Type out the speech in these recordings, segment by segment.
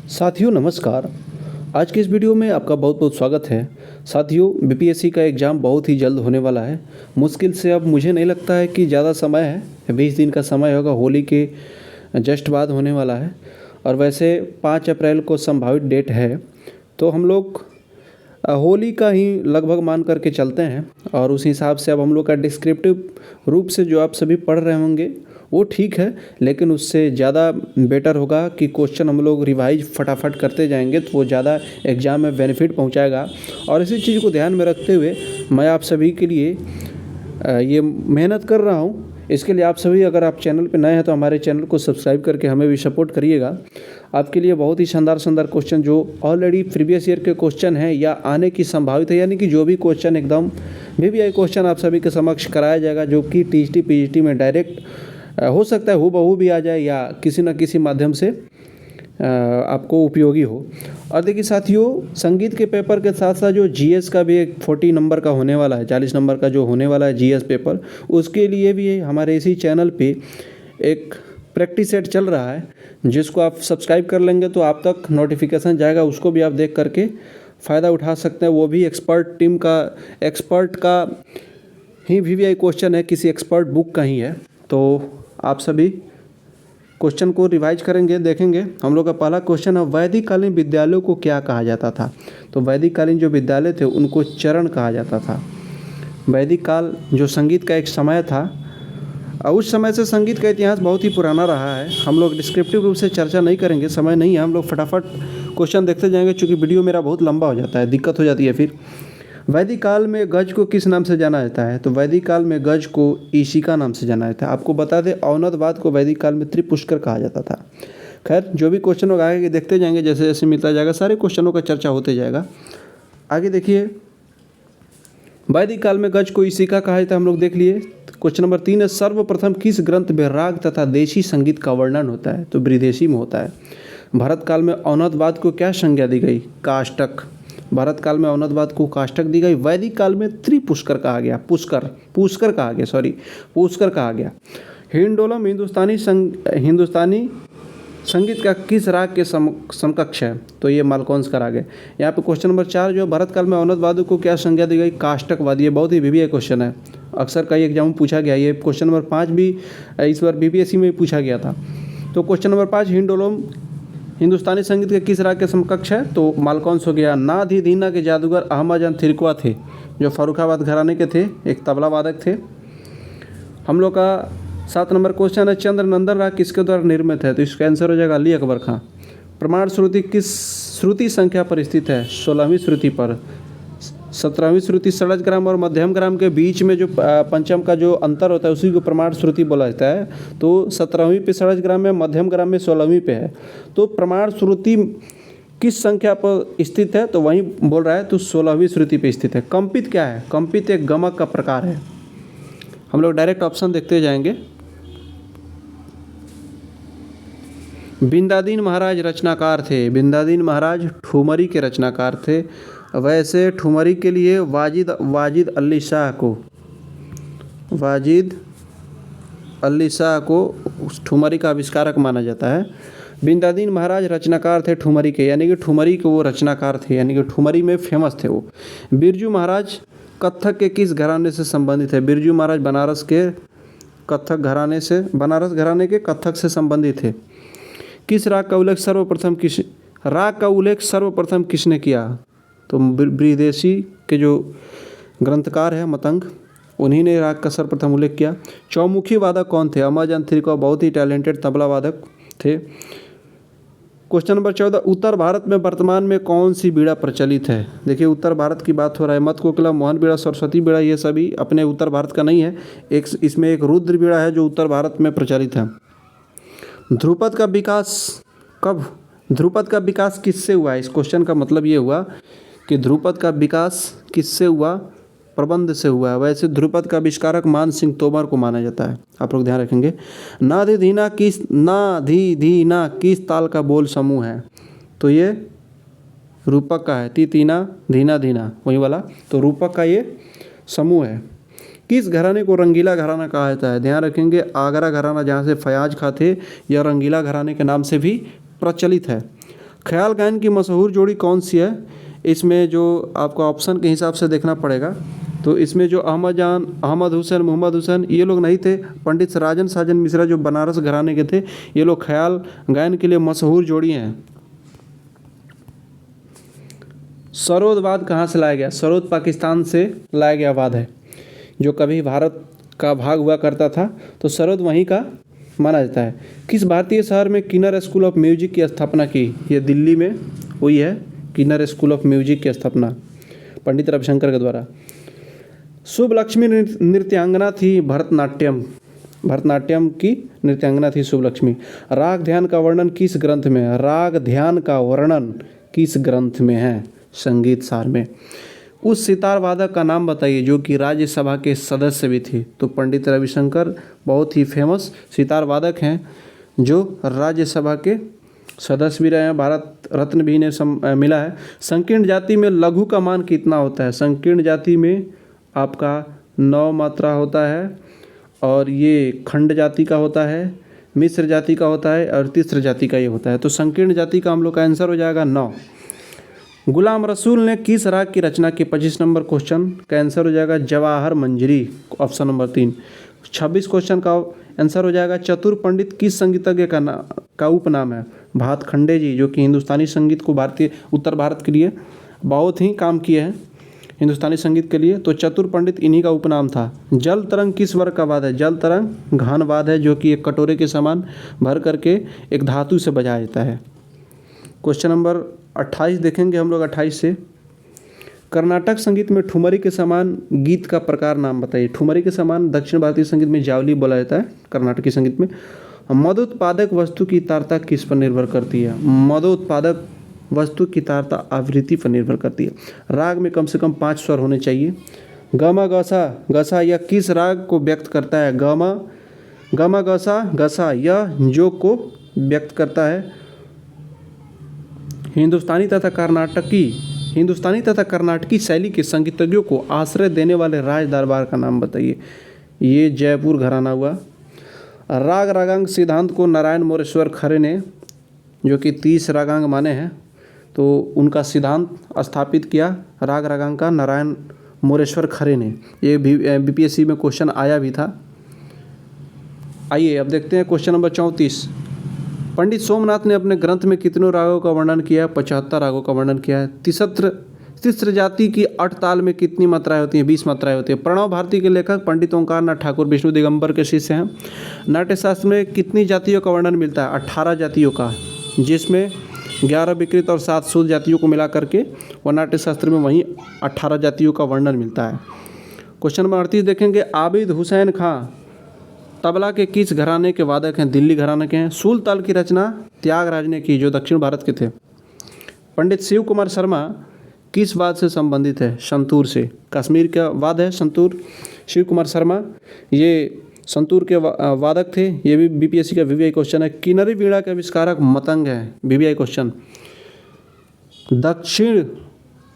साथियों नमस्कार। आज की इस वीडियो में आपका बहुत बहुत स्वागत है। साथियों बीपीएससी का एग्ज़ाम बहुत ही जल्द होने वाला है। मुश्किल से अब मुझे नहीं लगता है कि ज़्यादा समय है, 20 दिन का समय होगा। होली के जस्ट बाद होने वाला है और वैसे 5 अप्रैल को संभावित डेट है, तो हम लोग होली का ही लगभग मान करके चलते हैं और उस हिसाब से अब हम लोग का डिस्क्रिप्टिव रूप से जो आप सभी पढ़ रहे होंगे वो ठीक है, लेकिन उससे ज़्यादा बेटर होगा कि क्वेश्चन हम लोग रिवाइज फटाफट करते जाएंगे तो वो ज़्यादा एग्ज़ाम में बेनिफिट पहुंचाएगा। और इसी चीज़ को ध्यान में रखते हुए मैं आप सभी के लिए ये मेहनत कर रहा हूँ। इसके लिए आप सभी अगर आप चैनल पर नए हैं तो हमारे चैनल को सब्सक्राइब करके हमें भी सपोर्ट करिएगा। आपके लिए बहुत ही शानदार शानदार क्वेश्चन जो ऑलरेडी प्रीवियस ईयर के क्वेश्चन हैं या आने की संभावित है, यानी कि जो भी क्वेश्चन एकदम वीवीआई क्वेश्चन आप सभी के समक्ष कराया जाएगा, जो कि टीजीटी पीजीटी में डायरेक्ट हो सकता है हूबहू भी आ जाए या किसी न किसी माध्यम से आपको उपयोगी हो। और देखिए साथियों, संगीत के पेपर के साथ साथ जो जीएस का भी एक 40 नंबर का होने वाला है, 40 नंबर का जो होने वाला है जीएस पेपर, उसके लिए भी हमारे इसी चैनल पे एक प्रैक्टिस सेट चल रहा है, जिसको आप सब्सक्राइब कर लेंगे तो आप तक नोटिफिकेशन जाएगा। उसको भी आप देख करके फ़ायदा उठा सकते हैं। वो भी एक्सपर्ट टीम का, एक्सपर्ट का ही वीवीआई क्वेश्चन है, किसी एक्सपर्ट बुक का ही है। तो आप सभी क्वेश्चन को रिवाइज करेंगे, देखेंगे। हम लोग का पहला क्वेश्चन है, वैदिक कालीन विद्यालयों को क्या कहा जाता था? तो वैदिक कालीन जो विद्यालय थे उनको चरण कहा जाता था। वैदिक काल जो संगीत का एक समय था, उस समय से संगीत का इतिहास बहुत ही पुराना रहा है। हम लोग डिस्क्रिप्टिव रूप से चर्चा नहीं करेंगे, समय नहीं है। हम लोग फटाफट क्वेश्चन देखते जाएंगे, चूँकि वीडियो मेरा बहुत लंबा हो जाता है, दिक्कत हो जाती है फिर। वैदिक काल में गज को किस नाम से जाना जाता है? तो वैदिक काल में गज को ईशिका नाम से जाना जाता है। आपको बता दें, औनतवाद को वैदिक काल में त्रिपुष्कर कहा जाता था। खैर, जो भी क्वेश्चन होगा आगे देखते जाएंगे, जैसे जैसे मिलता जाएगा सारे क्वेश्चनों का चर्चा होते जाएगा। आगे देखिए, वैदिक काल में गज को ईशिका कहा जाता है, हम लोग देख लिए। क्वेश्चन नंबर 3 है, सर्वप्रथम किस ग्रंथ में राग तथा देशी संगीत का वर्णन होता है? तो बृहदेशी में होता है। भारत काल में औनतवाद को क्या संज्ञा दी गई? काष्टक। भारत काल में औनतवाद को काष्टक दी गई। वैदिक काल में त्रिपुष्कर कहा गया, पुष्कर कहा गया। हिंडोलम हिंदुस्तानी संगीत का किस राग के समकक्ष है? तो ये मालकौंस का राग है। यहाँ पे क्वेश्चन नंबर 4 जो भारत काल में औनतवाद को क्या संज्ञा दी गई? काष्टकवाद। ये बहुत ही वीवीआई क्वेश्चन है, अक्सर कई एग्जाम में पूछा गया। ये क्वेश्चन नंबर 5 भी इस बार बीपीएससी में पूछा गया था। तो क्वेश्चन नंबर 5, हिंडोलम हिंदुस्तानी संगीत के किस राग के समकक्ष है? तो मालकौंस हो गया। नादीदीना के जादूगर अहमद जान थिरकवा थे, जो फर्रुखाबाद घराने के थे, एक तबला वादक थे। हम लोग का 7 नंबर क्वेश्चन है, चंद्र नंदन राग किसके द्वारा निर्मित है? तो इसका आंसर हो जाएगा अली अकबर खां। प्रमाण श्रुति किस श्रुति संख्या पर स्थित है? 16वीं श्रुति पर। 17वीं श्रुति षडज ग्राम और मध्यम ग्राम के बीच में जो पंचम का जो अंतर होता है उसी को प्रमाण श्रुति बोला जाता है। तो 17वीं पे षडज ग्राम में, मध्यम ग्राम में 16वीं पे है। तो प्रमाण श्रुति किस संख्या पर स्थित है? तो वहीं बोल रहा है, तो 16वीं श्रुति पे स्थित है। कंपित क्या है? कंपित एक गमक का प्रकार है। हम लोग डायरेक्ट ऑप्शन देखते जाएंगे। बिंदादीन महाराज रचनाकार थे। बिंदादीन महाराज ठुमरी के रचनाकार थे। वैसे ठुमरी के लिए वाजिद अली शाह को ठुमरी का आविष्कारक माना जाता है। बिंदादीन महाराज रचनाकार थे ठुमरी के, यानी कि ठुमरी के वो रचनाकार थे, यानी कि ठुमरी में फेमस थे वो। बिरजू महाराज कत्थक के किस घराने से संबंधित है? बिरजू महाराज बनारस घराने के कत्थक से संबंधित थे। किस राग का उल्लेख सर्वप्रथम किसने किया? तो बृहदेशी के जो ग्रंथकार है मतंग, उन्हीं ने राग का सर्वप्रथम उल्लेख किया। चौमुखी वादक कौन थे? अहमद जान थिरकवा बहुत ही टैलेंटेड तबला वादक थे। क्वेश्चन नंबर 14, उत्तर भारत में वर्तमान में कौन सी बीड़ा प्रचलित है? देखिए, उत्तर भारत की बात हो रहा है। मत कोकिला, मोहन बीड़ा, सरस्वती बीड़ा, ये सभी अपने उत्तर भारत का नहीं है। इसमें एक रुद्र बीड़ा है जो उत्तर भारत में प्रचलित है। ध्रुपद का विकास किससे हुआ? इस क्वेश्चन का मतलब ये हुआ कि ध्रुपद का विकास किससे हुआ? प्रबंध से हुआ है। वैसे ध्रुपद का आविष्कारक मान सिंह तोमर को माना जाता है, आप लोग ध्यान रखेंगे। नादीधीना किस ताल का बोल समूह है? तो ये रूपक का है। ती तीना धीना धीना, वही वाला। तो रूपक का ये समूह है। किस घराने को रंगीला घराना कहा जाता है? ध्यान रखेंगे, आगरा घराना जहाँ से फयाज खां थे, यह रंगीला घराने के नाम से भी प्रचलित है। ख्याल गायन की मशहूर जोड़ी कौन सी है? इसमें जो आपको ऑप्शन के हिसाब से देखना पड़ेगा। तो इसमें जो अहमद जान, अहमद हुसैन, मोहम्मद हुसैन ये लोग नहीं थे। पंडित राजन साजन मिश्रा जो बनारस घराने के थे, ये लोग ख्याल गायन के लिए मशहूर जोड़ी हैं। सरोद वाद कहाँ से लाया गया? सरोद पाकिस्तान से लाया गया वाद है, जो कभी भारत का भाग हुआ करता था, तो सरोद वहीं का माना जाता है। किस भारतीय शहर में किन्नर स्कूल ऑफ म्यूजिक की स्थापना की? ये दिल्ली में हुई है किन्नर स्कूल ऑफ म्यूजिक की स्थापना पंडित रविशंकर के द्वारा। शुभ लक्ष्मी नृत्यांगना थी भरतनाट्यम, भरतनाट्यम की नृत्यांगना थी शुभ लक्ष्मी। राग ध्यान का वर्णन किस ग्रंथ में है? राग ध्यान का वर्णन किस ग्रंथ में है? संगीत सार में। उस सितार वादक का नाम बताइए जो कि राज्यसभा के सदस्य भी थे। तो पंडित रविशंकर बहुत ही फेमस सितार वादक हैं, जो राज्यसभा के सदस्य भी रहे हैं, भारत रत्न भी इन्हें मिला है। संकीर्ण जाति में लघु का मान कितना होता है? संकीर्ण जाति में आपका 9 मात्रा होता है, और ये खंड जाति का होता है, मिश्र जाति का होता है, और तीसर जाति का ये होता है। तो संकीर्ण जाति का हम लोग का आंसर हो जाएगा 9। गुलाम रसूल ने किस राग की रचना की? 25 नंबर क्वेश्चन का आंसर हो जाएगा जवाहर मंजरी, ऑप्शन नंबर 3। 26 क्वेश्चन का आंसर हो जाएगा चतुर पंडित किस संगीतज्ञ का उपनाम है? भातखंडे जी, जो कि हिंदुस्तानी संगीत को भारतीय उत्तर भारत के लिए बहुत ही काम किए हैं हिंदुस्तानी संगीत के लिए, तो चतुर पंडित इन्हीं का उपनाम था। जल तरंग किस वर्ग का वाद्य है? जल तरंग घन वाद्य है, जो कि एक कटोरे के समान भर करके एक धातु से बजाया जाता है। क्वेश्चन नंबर 28 देखेंगे हम लोग 28 से। कर्नाटक संगीत में ठुमरी के समान गीत का प्रकार नाम बताइए। ठुमरी के समान दक्षिण भारतीय संगीत में जावली बोला जाता है, कर्नाटकी संगीत में। मदोत्पादक वस्तु की तारता किस पर निर्भर करती है? मदोत्पादक वस्तु की तारता आवृत्ति पर निर्भर करती है। राग में कम से कम 5 स्वर होने चाहिए। गमा गसा गसा यह किस राग को व्यक्त करता है? गमा गसा गसा यह जो को व्यक्त करता है। हिंदुस्तानी तथा कर्नाटकी शैली के संगीतज्ञों को आश्रय देने वाले राज दरबार का नाम बताइए। ये जयपुर घराना हुआ। राग रागांग सिद्धांत को नारायण मोरेश्वर खरे ने, जो कि 30 रागांग माने हैं, तो उनका सिद्धांत स्थापित किया राग रागांग का नारायण मोरेश्वर खरे ने। ये भी बीपीएससी में क्वेश्चन आया भी था। आइए अब देखते हैं क्वेश्चन नंबर 34। पंडित सोमनाथ ने अपने ग्रंथ में कितनों रागों का वर्णन किया? 75 रागों का वर्णन किया है। तिस्र जाति की 8 ताल में कितनी मात्राएं होती हैं? 20 मात्राएं होती हैं। प्रणव भारती के लेखक पंडित ओंकार नाथ ठाकुर विष्णु दिगंबर के शिष्य हैं। नाट्यशास्त्र में कितनी जातियों का वर्णन मिलता है? 18 जातियों का, जिसमें 11 विकृत और 7 शुद्ध जातियों को मिला करके वह नाट्यशास्त्र में वहीं 18 जातियों का वर्णन मिलता है। क्वेश्चन नंबर 38 देखेंगे। आबिद हुसैन खां तबला के किस घराने के वादक हैं? दिल्ली घराने के हैं। सूल ताल की रचना त्यागराज ने की, जो दक्षिण भारत के थे। पंडित शिव कुमार शर्मा किस वाद से संबंधित है? संतूर से। कश्मीर का वाद है संतूर। शिव कुमार शर्मा ये संतूर के वादक थे। ये भी बीपीएससी का वीवीआई क्वेश्चन है। किन्नरी वीणा के आविष्कारक मतंग है, वीवीआई क्वेश्चन। दक्षिण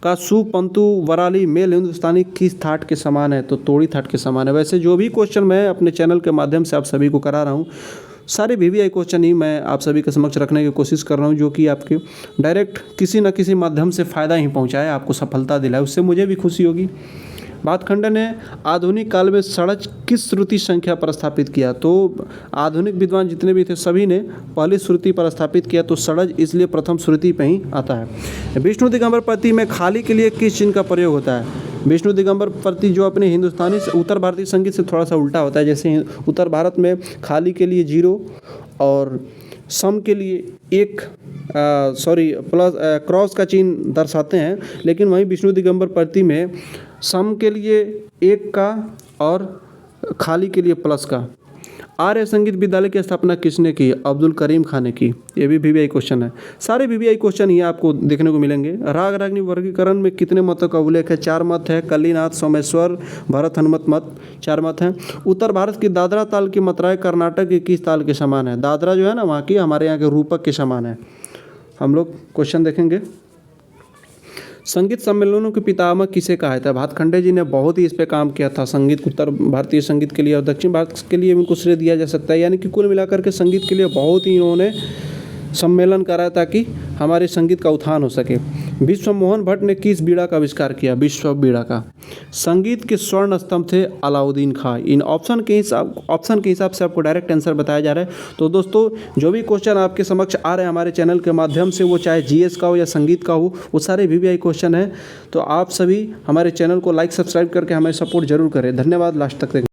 का सुपंतु वराली मेल हिंदुस्तानी किस थाट के समान है? तो तोड़ी थाट के समान है। वैसे जो भी क्वेश्चन मैं अपने चैनल के माध्यम से आप सभी को करा रहा हूँ, सारे वीवीआई क्वेश्चन ही मैं आप सभी के समक्ष रखने की कोशिश कर रहा हूँ, जो कि आपके डायरेक्ट किसी न किसी माध्यम से फ़ायदा ही पहुँचाए, आपको सफलता दिलाए, उससे मुझे भी खुशी होगी। भातखंडे ने आधुनिक काल में षड्ज किस श्रुति संख्या पर स्थापित किया? तो आधुनिक विद्वान जितने भी थे सभी ने पहली श्रुति पर स्थापित किया, तो षड्ज इसलिए प्रथम श्रुति पे ही आता है। विष्णु दिगंबर प्रति में खाली के लिए किस चिन्ह का प्रयोग होता है? विष्णु दिगंबर प्रति जो अपने हिंदुस्तानी उत्तर भारतीय संगीत से थोड़ा सा उल्टा होता है। जैसे उत्तर भारत में खाली के लिए 0 और सम के लिए प्लस क्रॉस का चिन्ह दर्शाते हैं, लेकिन वहीं विष्णु दिगंबर प्रति में सम के लिए 1 का और खाली के लिए प्लस का। आर्य संगीत विद्यालय की स्थापना किसने की? अब्दुल करीम खान ने की। ये भी वीवीआई क्वेश्चन है। सारे वीवीआई क्वेश्चन ये आपको देखने को मिलेंगे। राग रागनी वर्गीकरण में कितने मतों का उल्लेख है? 4 मत है। कल्लीनाथ, सोमेश्वर, भरत, हनुमत मत 4 मत हैं। उत्तर भारत की दादरा ताल की मात्राएं कर्नाटक की किस ताल के समान है? दादरा जो है ना, वहाँ की हमारे यहाँ के रूपक के समान है। हम लोग क्वेश्चन देखेंगे। संगीत सम्मेलनों के पितामह किसे कहा जाता है? भातखंडे जी ने बहुत ही इस पे काम किया था, संगीत उत्तर भारतीय संगीत के लिए और दक्षिण भारत के लिए उनको श्रेय दिया जा सकता है। यानी कि कुल मिलाकर के संगीत के लिए बहुत ही इन्होंने सम्मेलन करा ताकि हमारे संगीत का उत्थान हो सके। विश्व मोहन भट्ट ने किस बीड़ा का आविष्कार किया? विश्व बीड़ा का। संगीत के स्वर्ण स्तंभ थे अलाउद्दीन खां। इन ऑप्शन के हिसाब से आपको डायरेक्ट आंसर बताया जा रहा है। तो दोस्तों, जो भी क्वेश्चन आपके समक्ष आ रहे हैं हमारे चैनल के माध्यम से, वो चाहे जीएस का हो या संगीत का हो, वो सारे वीवीआई क्वेश्चन है। तो आप सभी हमारे चैनल को लाइक सब्सक्राइब करके हमें सपोर्ट जरूर करें। धन्यवाद लास्ट तक देखने।